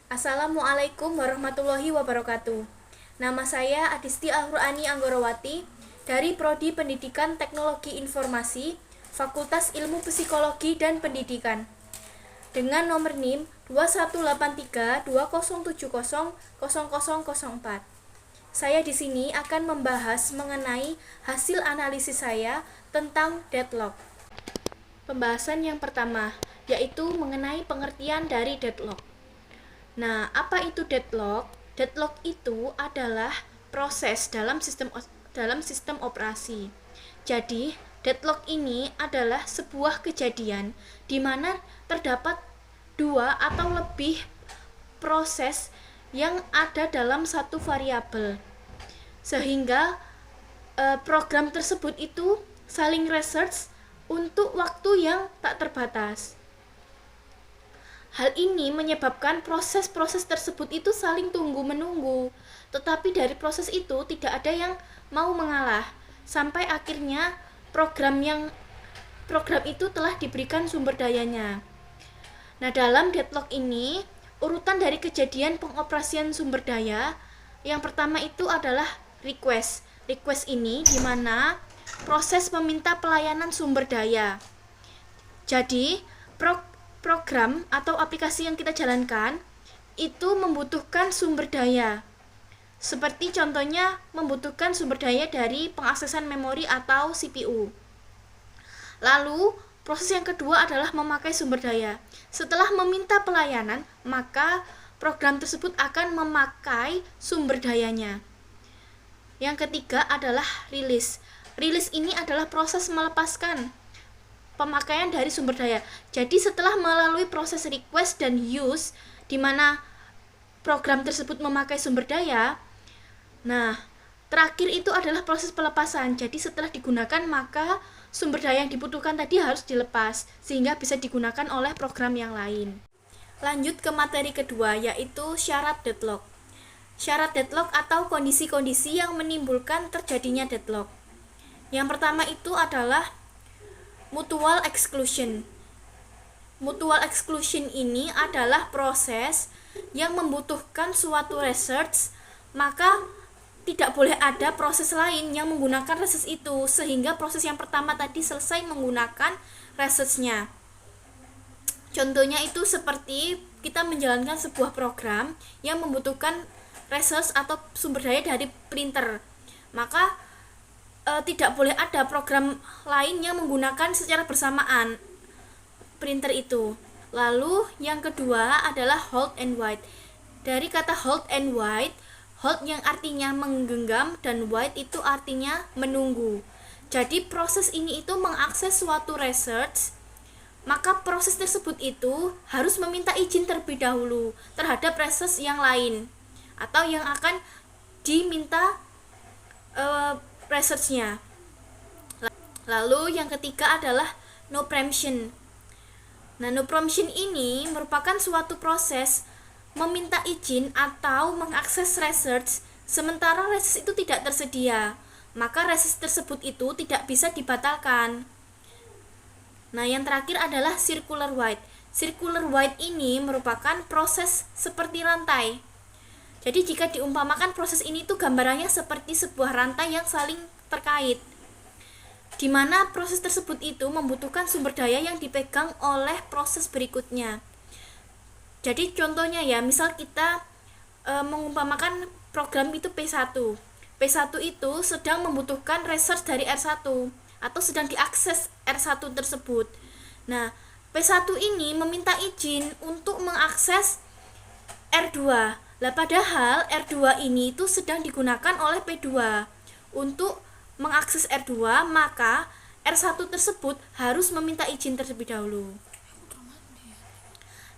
Assalamualaikum warahmatullahi wabarakatuh. Nama saya Adisti Al-Qur'ani Anggorawati dari Prodi Pendidikan Teknologi Informasi, Fakultas Ilmu Psikologi dan Pendidikan. Dengan nomor NIM 218320700004. Saya di sini akan membahas mengenai hasil analisis saya tentang deadlock. Pembahasan yang pertama yaitu mengenai pengertian dari deadlock. Nah, apa itu deadlock? Deadlock itu adalah proses dalam sistem operasi. Jadi, deadlock ini adalah sebuah kejadian di mana terdapat dua atau lebih proses yang ada dalam satu variabel. Sehingga program tersebut itu saling research untuk waktu yang tak terbatas. Hal ini menyebabkan proses-proses tersebut itu saling tunggu-menunggu, tetapi dari proses itu tidak ada yang mau mengalah, sampai akhirnya program itu telah diberikan sumber dayanya. Nah, dalam deadlock ini, urutan dari kejadian pengoperasian sumber daya, yang pertama itu adalah request. Request ini di mana proses meminta pelayanan sumber daya. Jadi, program atau aplikasi yang kita jalankan itu membutuhkan sumber daya. Seperti contohnya membutuhkan sumber daya dari pengaksesan memori atau CPU. Lalu, proses yang kedua adalah memakai sumber daya. Setelah meminta pelayanan, maka program tersebut akan memakai sumber dayanya. Yang ketiga adalah release. Release ini adalah proses melepaskan pemakaian dari sumber daya. Jadi setelah melalui proses request dan use di mana program tersebut memakai sumber daya, nah, terakhir itu adalah proses pelepasan. Jadi setelah digunakan maka sumber daya yang dibutuhkan tadi harus dilepas sehingga bisa digunakan oleh program yang lain. Lanjut ke materi kedua yaitu syarat deadlock. Syarat deadlock atau kondisi-kondisi yang menimbulkan terjadinya deadlock. Yang pertama itu adalah mutual exclusion. Mutual exclusion ini adalah proses yang membutuhkan suatu research, maka tidak boleh ada proses lain yang menggunakan research itu, sehingga proses yang pertama tadi selesai menggunakan research-nya. Contohnya itu seperti kita menjalankan sebuah program yang membutuhkan research atau sumber daya dari printer, maka tidak boleh ada program lain yang menggunakan secara bersamaan printer itu. Lalu yang kedua adalah hold and wait. Dari kata hold and wait, hold yang artinya menggenggam dan wait itu artinya menunggu. Jadi proses ini itu mengakses suatu research, maka proses tersebut itu harus meminta izin terlebih dahulu terhadap research yang lain atau yang akan diminta research-nya. Lalu yang ketiga adalah no preemption. Nah, no preemption ini merupakan suatu proses meminta izin atau mengakses research sementara research itu tidak tersedia, maka research tersebut itu tidak bisa dibatalkan. Nah, yang terakhir adalah circular wait. Circular wait ini merupakan proses seperti rantai. Jadi jika diumpamakan proses ini tuh gambarannya seperti sebuah rantai yang saling terkait, di mana proses tersebut itu membutuhkan sumber daya yang dipegang oleh proses berikutnya. Jadi contohnya ya, misal kita mengumpamakan program itu P1. P1 itu sedang membutuhkan research dari R1 atau sedang diakses R1 tersebut. Nah, P1 ini meminta izin untuk mengakses R2. Lah padahal R2 ini itu sedang digunakan oleh P2 untuk mengakses R2, maka R1 tersebut harus meminta izin terlebih dahulu.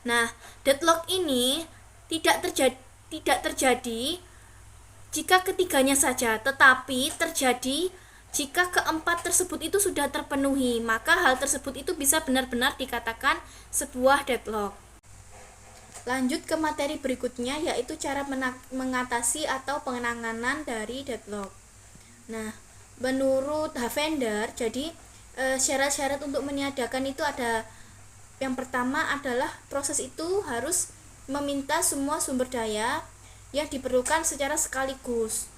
Nah, deadlock ini tidak terjadi jika ketiganya saja, tetapi terjadi jika keempat tersebut itu sudah terpenuhi, maka hal tersebut itu bisa benar-benar dikatakan sebuah deadlock. Lanjut ke materi berikutnya yaitu cara mengatasi atau penanganan dari deadlock. Nah, menurut Havender, jadi syarat-syarat untuk meniadakan itu ada, yang pertama adalah proses itu harus meminta semua sumber daya yang diperlukan secara sekaligus.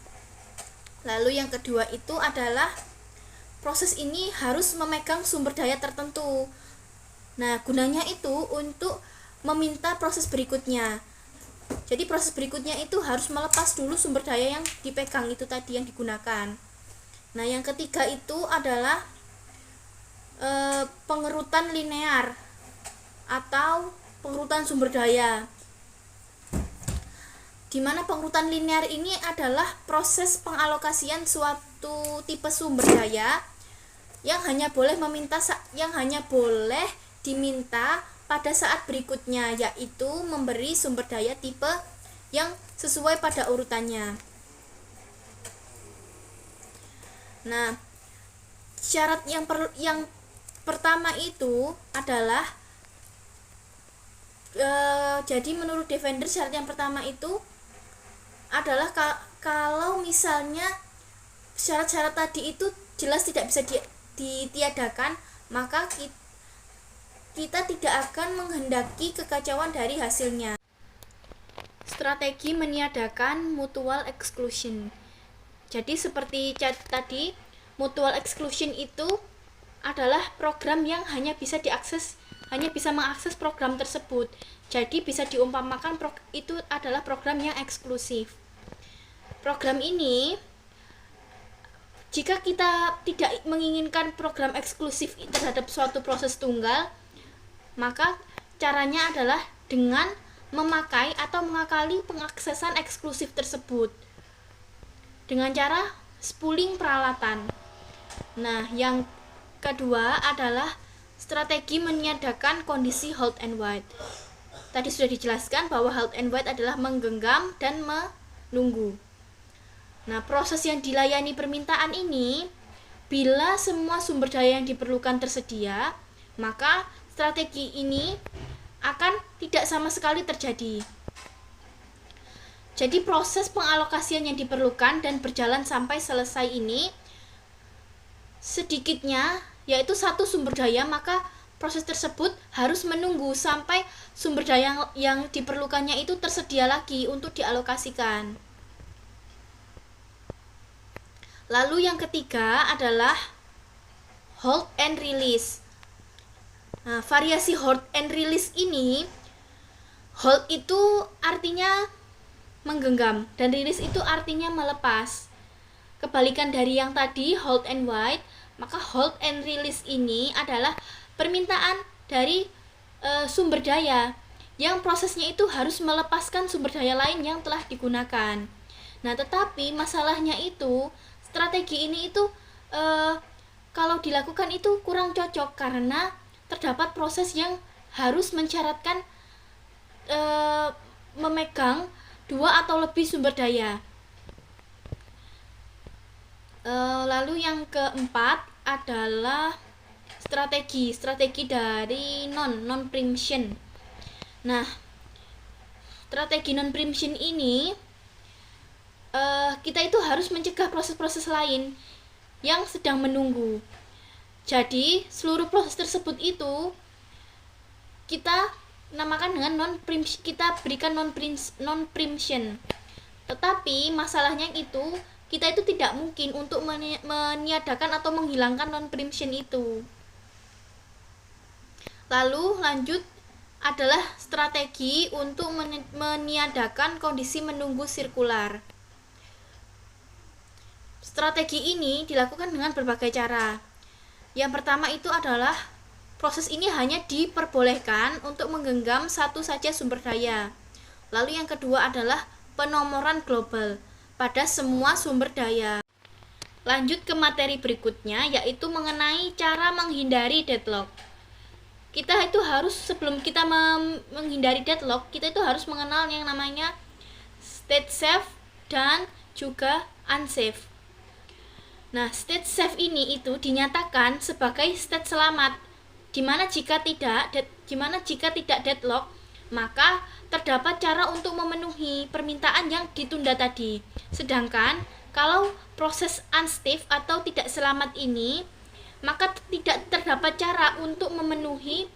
Lalu yang kedua itu adalah proses ini harus memegang sumber daya tertentu. Nah, gunanya itu untuk meminta proses berikutnya. Jadi proses berikutnya itu harus melepas dulu sumber daya yang dipegang itu tadi yang digunakan. Nah, yang ketiga itu adalah pengerutan linear atau pengerutan sumber daya. Di mana pengerutan linear ini adalah proses pengalokasian suatu tipe sumber daya yang hanya boleh diminta pada saat berikutnya, yaitu memberi sumber daya tipe yang sesuai pada urutannya. Nah, syarat yang pertama itu adalah jadi menurut Devender syarat yang pertama itu adalah kalau misalnya syarat-syarat tadi itu jelas tidak bisa ditiadakan, maka kita tidak akan menghendaki kekacauan dari hasilnya. Strategi meniadakan mutual exclusion. Jadi seperti tadi, mutual exclusion itu adalah program yang hanya bisa mengakses program tersebut. Jadi bisa diumpamakan itu adalah program yang eksklusif. Program ini, jika kita tidak menginginkan program eksklusif terhadap suatu proses tunggal, maka caranya adalah dengan memakai atau mengakali pengaksesan eksklusif tersebut dengan cara spooling peralatan. Nah, yang kedua adalah strategi meniadakan kondisi halt and wait. Tadi sudah dijelaskan bahwa halt and wait adalah menggenggam dan menunggu. Nah, proses yang dilayani permintaan ini, bila semua sumber daya yang diperlukan tersedia, maka strategi ini akan tidak sama sekali terjadi. Jadi proses pengalokasian yang diperlukan dan berjalan sampai selesai ini sedikitnya yaitu satu sumber daya, maka proses tersebut harus menunggu sampai sumber daya yang diperlukannya itu tersedia lagi untuk dialokasikan. Lalu yang ketiga adalah hold and release. Nah, variasi hold and release ini, hold itu artinya menggenggam dan release itu artinya melepas. Kebalikan dari yang tadi hold and wait, maka hold and release ini adalah permintaan dari sumber daya yang prosesnya itu harus melepaskan sumber daya lain yang telah digunakan. Nah, tetapi masalahnya itu strategi ini itu kalau dilakukan itu kurang cocok karena terdapat proses yang harus mensyaratkan memegang dua atau lebih sumber daya. Lalu yang keempat adalah strategi dari non preemption. Nah, strategi non preemption ini kita itu harus mencegah proses-proses lain yang sedang menunggu. Jadi seluruh proses tersebut itu kita namakan dengan kita berikan non preemption. Tetapi masalahnya itu kita itu tidak mungkin untuk meniadakan atau menghilangkan non preemption itu. Lalu lanjut adalah strategi untuk meniadakan kondisi menunggu sirkular. Strategi ini dilakukan dengan berbagai cara. Yang pertama itu adalah proses ini hanya diperbolehkan untuk menggenggam satu saja sumber daya. Lalu yang kedua adalah penomoran global pada semua sumber daya. Lanjut ke materi berikutnya, yaitu mengenai cara menghindari deadlock. Kita itu harus, sebelum kita menghindari deadlock, kita itu harus mengenal yang namanya state safe dan juga unsafe. Nah, state safe ini itu dinyatakan sebagai state selamat, dimana jika tidak deadlock, maka terdapat cara untuk memenuhi permintaan yang ditunda tadi. Sedangkan kalau proses unsafe atau tidak selamat ini, maka tidak terdapat cara untuk memenuhi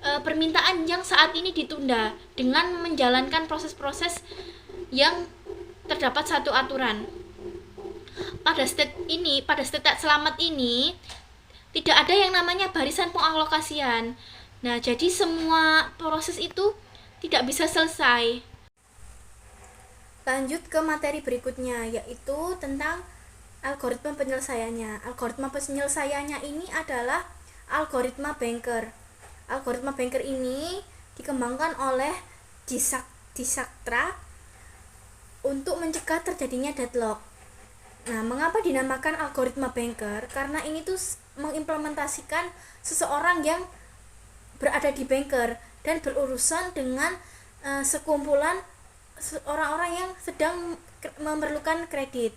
permintaan yang saat ini ditunda dengan menjalankan proses-proses yang terdapat satu aturan. Pada state selamat ini tidak ada yang namanya barisan pengalokasian. Nah, jadi semua proses itu tidak bisa selesai. Lanjut ke materi berikutnya, yaitu tentang algoritma penyelesaiannya. Algoritma penyelesaiannya ini adalah algoritma Banker. Algoritma Banker ini dikembangkan oleh Dijkstra untuk mencegah terjadinya deadlock. Nah, mengapa dinamakan algoritma Banker? Karena ini tuh mengimplementasikan seseorang yang berada di banker dan berurusan dengan sekumpulan orang-orang yang sedang memerlukan kredit.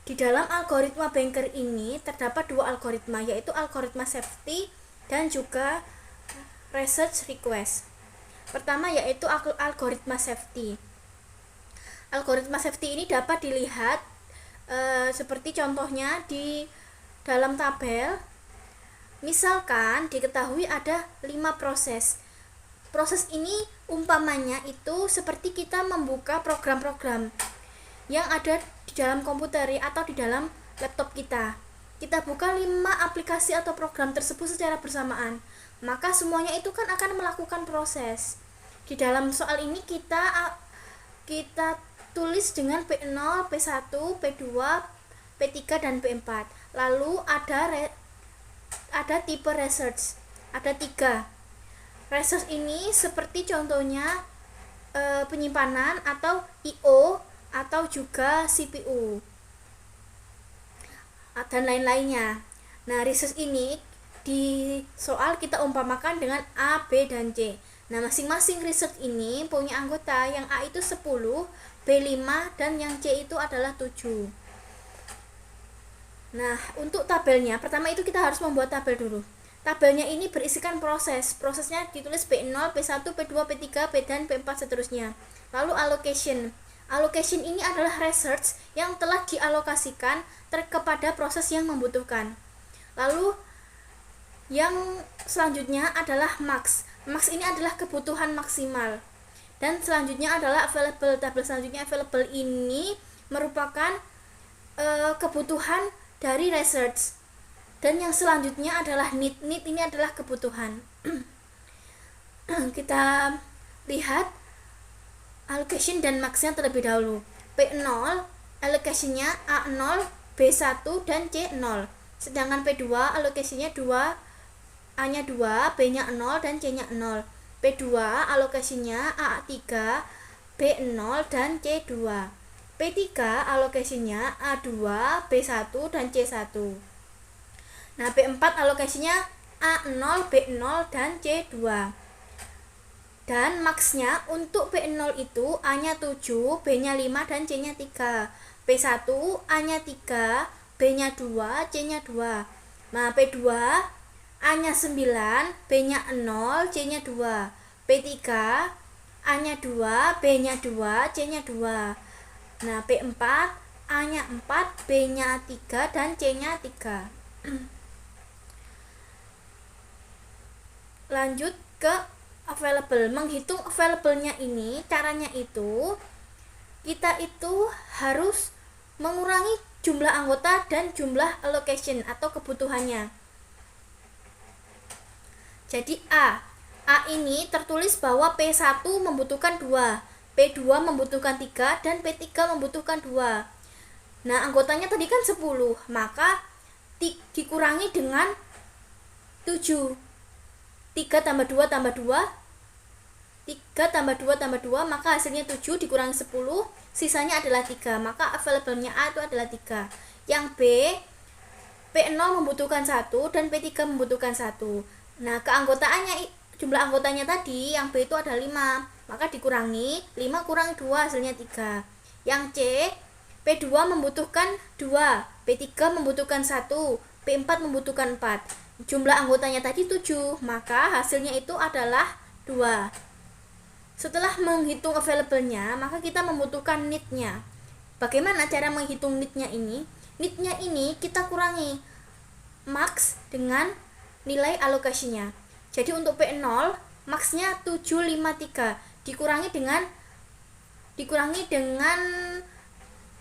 Di dalam algoritma Banker ini terdapat dua algoritma, yaitu algoritma safety dan juga research request. Pertama yaitu algoritma safety. Algoritma safety ini dapat dilihat seperti contohnya di dalam tabel. Misalkan diketahui ada 5 proses. Proses ini umpamanya itu seperti kita membuka program-program yang ada di dalam komputer atau di dalam laptop kita. Kita buka 5 aplikasi atau program tersebut secara bersamaan, maka semuanya itu kan akan melakukan proses. Di dalam soal ini kita tulis dengan P0, P1, P2, P3 dan P4. Lalu ada tipe research, ada 3. Research ini seperti contohnya penyimpanan atau I/O atau juga CPU dan lain-lainnya. Nah, research ini di soal kita umpamakan dengan A, B, dan C. Nah, masing-masing research ini punya anggota. Yang A itu 10, B 5, dan yang C itu adalah 7. Nah, untuk tabelnya, pertama itu kita harus membuat tabel dulu. Tabelnya ini berisikan proses. Prosesnya ditulis P0, P1, P2, P3, P dan P4 seterusnya. Lalu allocation. Allocation ini adalah research yang telah dialokasikan kepada proses yang membutuhkan. Lalu yang selanjutnya adalah max. Max ini adalah kebutuhan maksimal. Dan selanjutnya adalah available. Tabel selanjutnya available ini merupakan kebutuhan dari research. Dan yang selanjutnya adalah need. Need ini adalah kebutuhan. Kita lihat allocation dan maxnya terlebih dahulu. P0 allocationnya A0, B1 dan C0. Sedangkan P2 alokasinya 2, A-nya 2, B-nya 0 dan C-nya 0. P2 alokasinya A3, B0 dan C2. P3 alokasinya A2, B1 dan C1. Nah, P4 alokasinya A0, B0 dan C2. Dan maksnya untuk P0 itu A-nya 7, B-nya 5 dan C-nya 3. P1 A-nya 3, B-nya 2, C-nya 2. Nah, P2 A-nya 9, B-nya 0, C-nya 2. P3 A-nya 2, B-nya 2, C-nya 2. Nah, P4 A-nya 4, B-nya 3 dan C-nya 3. Lanjut ke available. Menghitung available-nya ini caranya itu kita itu harus mengurangi jumlah anggota dan jumlah allocation atau kebutuhannya. Jadi A ini tertulis bahwa P1 membutuhkan 2, P2 membutuhkan 3 dan P3 membutuhkan 2. Nah, anggotanya tadi kan 10, maka dikurangi dengan 7. 3 tambah 2 tambah 2, 3 tambah 2 tambah 2, maka hasilnya 7 dikurangi 10, sisanya adalah 3, maka available-nya A itu adalah 3. Yang B, P0 membutuhkan 1 dan P3 membutuhkan 1. Nah, keanggotaannya, jumlah anggotanya tadi, yang B itu ada 5, maka dikurangi 5 kurangi 2, hasilnya 3. Yang C, P2 membutuhkan 2, P3 membutuhkan 1, P4 membutuhkan 4. Jumlah anggotanya tadi 7, maka hasilnya itu adalah 2. Setelah menghitung available-nya, maka kita membutuhkan need-nya. Bagaimana cara menghitung need-nya ini? Need-nya ini kita kurangi max dengan nilai alokasinya. Jadi untuk P0 maksnya 753 dikurangi dengan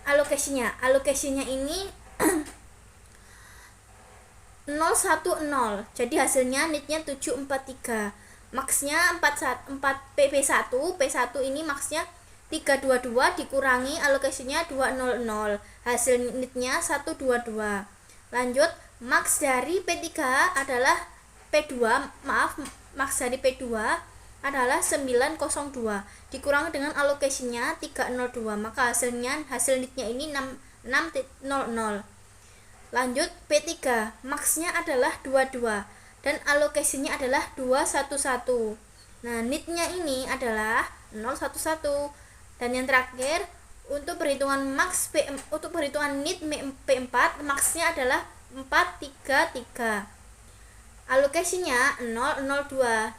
alokasinya. Alokasinya ini 010. Jadi hasilnya nitnya 743. Maksnya 4 P1 ini maksnya 322 dikurangi alokasinya 200. Hasil nitnya 122. Lanjut, maks dari P3 adalah maks dari P2 adalah 902 dikurangi dengan alokasinya 302, maka hasil nitnya ini 600. Lanjut, P3 maksnya adalah 22 dan alokasinya adalah 211. Nah, nitnya ini adalah 011. Dan yang terakhir, untuk perhitungan nit P4 maksnya adalah 433. Alokasinya 002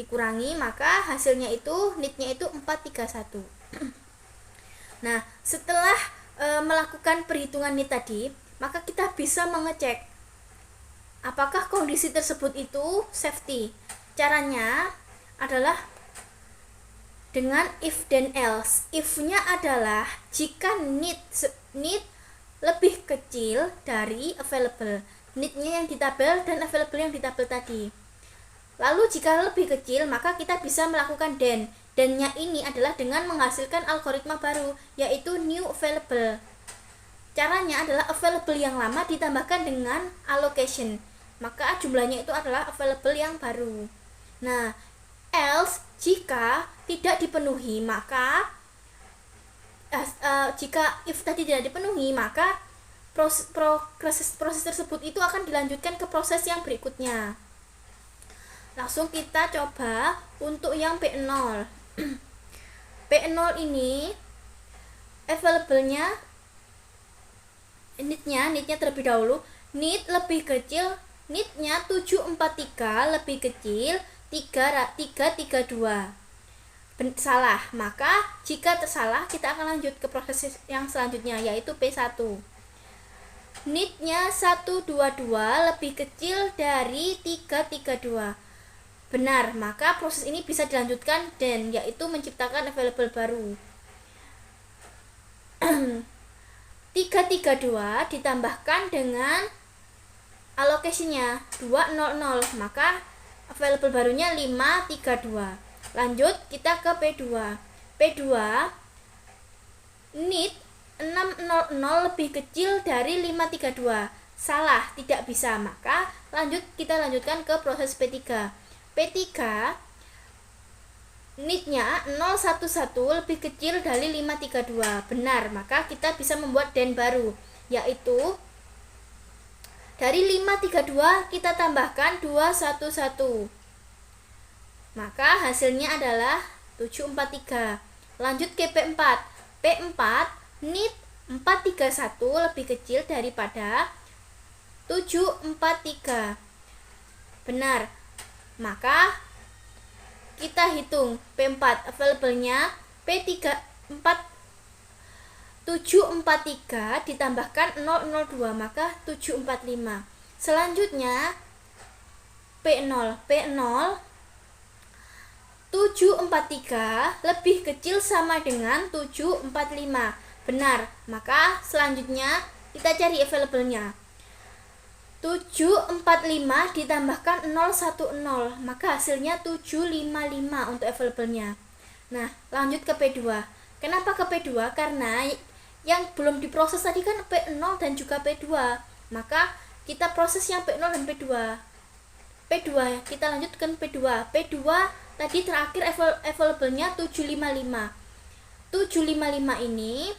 dikurangi, maka hasilnya nitnya itu 431. Nah, setelah melakukan perhitungan nit tadi, maka kita bisa mengecek apakah kondisi tersebut itu safety. Caranya adalah dengan if dan else. If-nya adalah jika nit lebih kecil dari available. Nitnya yang di tabel dan available yang di tabel tadi. Lalu jika lebih kecil, maka kita bisa melakukan then. Dan-nya ini adalah dengan menghasilkan algoritma baru, yaitu new available. Caranya adalah available yang lama ditambahkan dengan allocation, maka jumlahnya itu adalah available yang baru. Nah, else jika tidak dipenuhi, maka jika if tadi tidak dipenuhi, maka proses tersebut itu akan dilanjutkan ke proses yang berikutnya. Langsung kita coba untuk yang P0. P0 ini available-nya nitnya terlebih dahulu. Nit lebih kecil, nitnya 743 lebih kecil 332. Salah, maka jika tersalah kita akan lanjut ke proses yang selanjutnya, yaitu P1. Nitnya 122 lebih kecil dari 332. Benar, maka proses ini bisa dilanjutkan dan yaitu menciptakan available baru. 332 ditambahkan dengan alokasinya 200, maka available barunya 532. Lanjut kita ke P2. P2 nit 600 lebih kecil dari 532. Salah, tidak bisa, maka kita lanjutkan ke proses P3. P3 nitnya 011 lebih kecil dari 532. Benar, maka kita bisa membuat then baru, yaitu dari 532 kita tambahkan 211. Maka hasilnya adalah 743. Lanjut ke P4. P4 nit 431 lebih kecil daripada 743. Benar. Maka kita hitung P4 available-nya P3 743 ditambahkan 002, maka 745. Selanjutnya P0 743 lebih kecil sama dengan 745. Benar, maka selanjutnya kita cari available-nya. 745 ditambahkan 010, maka hasilnya 755 untuk available-nya. Nah, lanjut ke P2. Kenapa ke P2? Karena yang belum diproses tadi kan P0 dan juga P2. Maka kita proses yang P0 dan P2. P2 kita lanjutkan P2. P2 tadi terakhir available-nya 755. 755 ini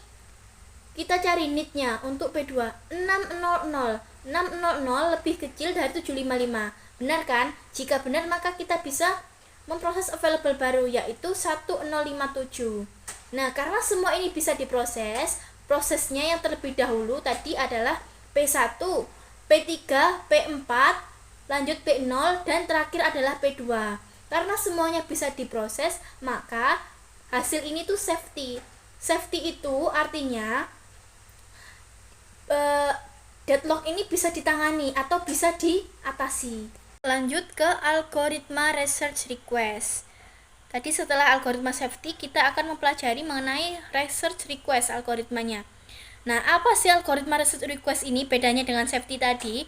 kita cari nitnya untuk P2 600 lebih kecil dari 755. Benar kan? Jika benar, maka kita bisa memproses available baru, yaitu 1057. Nah, karena semua ini bisa diproses, prosesnya yang terlebih dahulu tadi adalah P1, P3, P4, lanjut P0, dan terakhir adalah P2. Karena semuanya bisa diproses, maka hasil ini tuh safety. Safety itu artinya deadlock ini bisa ditangani atau bisa diatasi. Lanjut ke algoritma research request. Tadi setelah algoritma safety, kita akan mempelajari mengenai research request algoritmanya. Nah, apa sih algoritma research request ini bedanya dengan safety tadi?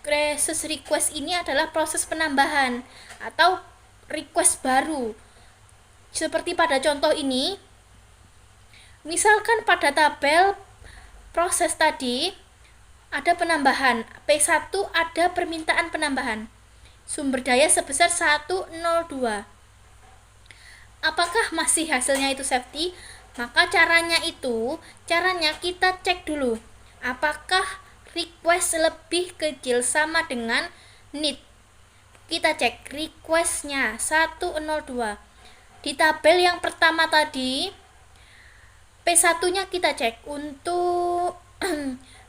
Research request ini adalah proses penambahan atau request baru. Seperti pada contoh ini, misalkan pada tabel proses tadi ada penambahan, P1 ada permintaan penambahan sumber daya sebesar 102. Apakah masih hasilnya itu safety? Maka caranya kita cek dulu apakah request lebih kecil sama dengan need. Kita cek requestnya 102. Di tabel yang pertama tadi, P1 nya kita cek untuk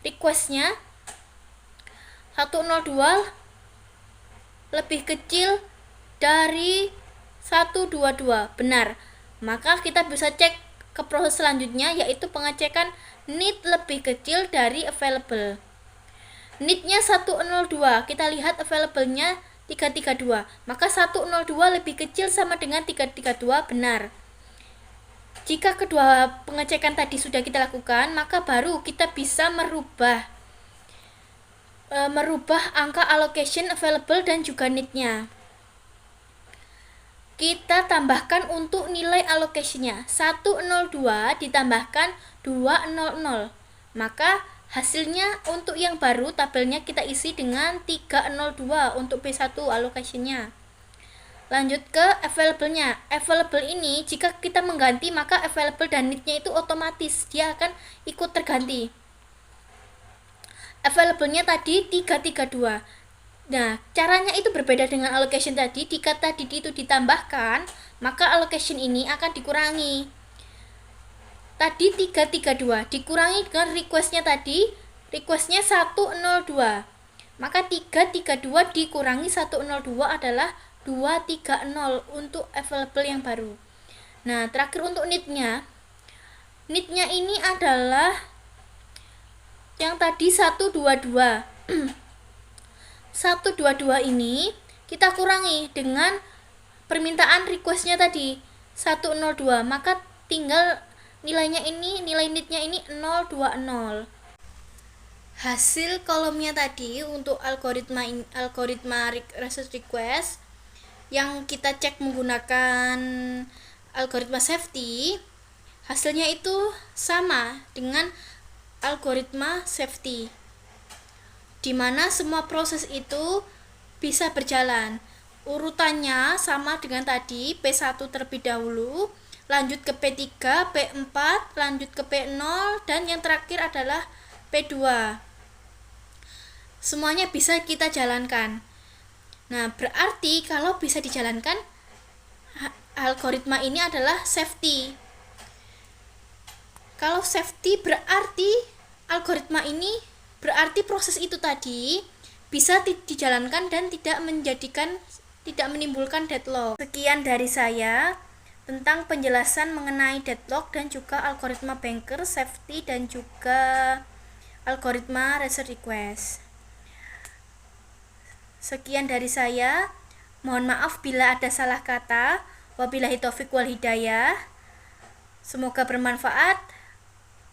requestnya 102 lebih kecil dari 122, benar. Maka kita bisa cek ke proses selanjutnya, yaitu pengecekan need lebih kecil dari available. Need-nya 102, kita lihat available-nya 332. Maka 102 lebih kecil sama dengan 332, benar. Jika kedua pengecekan tadi sudah kita lakukan, maka baru kita bisa merubah angka allocation, available, dan juga need-nya. Kita tambahkan untuk nilai allocation-nya 102 ditambahkan 200, maka hasilnya untuk yang baru tabelnya kita isi dengan 302 untuk P1 allocation-nya. Lanjut ke available-nya. Available ini jika kita mengganti, maka available dan need-nya itu otomatis dia akan ikut terganti. Available-nya tadi 332. Nah, caranya itu berbeda dengan allocation tadi. Jika tadi itu ditambahkan, maka allocation ini akan dikurangi. Tadi 332 dikurangi dengan requestnya tadi, requestnya 102. Maka 332 dikurangi 102 adalah 230 untuk available yang baru. Nah, terakhir untuk need-nya. Need-nya ini adalah yang tadi 122. 122 ini kita kurangi dengan permintaan requestnya tadi 102, maka tinggal nilainya ini, nilai need-nya ini 020. Hasil kolomnya tadi untuk algoritma research request yang kita cek menggunakan algoritma safety, hasilnya itu sama dengan algoritma safety, di mana semua proses itu bisa berjalan. Urutannya sama dengan tadi, P1 terlebih dahulu, lanjut ke P3, P4, lanjut ke P0, dan yang terakhir adalah P2. Semuanya bisa kita jalankan. Nah, berarti kalau bisa dijalankan, algoritma ini adalah safety. Kalau safety berarti algoritma ini berarti proses itu tadi bisa dijalankan dan tidak menimbulkan deadlock. Sekian dari saya tentang penjelasan mengenai deadlock dan juga algoritma banker, safety, dan juga algoritma research request. Sekian dari saya. Mohon maaf bila ada salah kata. Wabillahi taufiq wal hidayah. Semoga bermanfaat.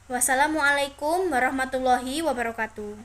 Wassalamualaikum warahmatullahi wabarakatuh.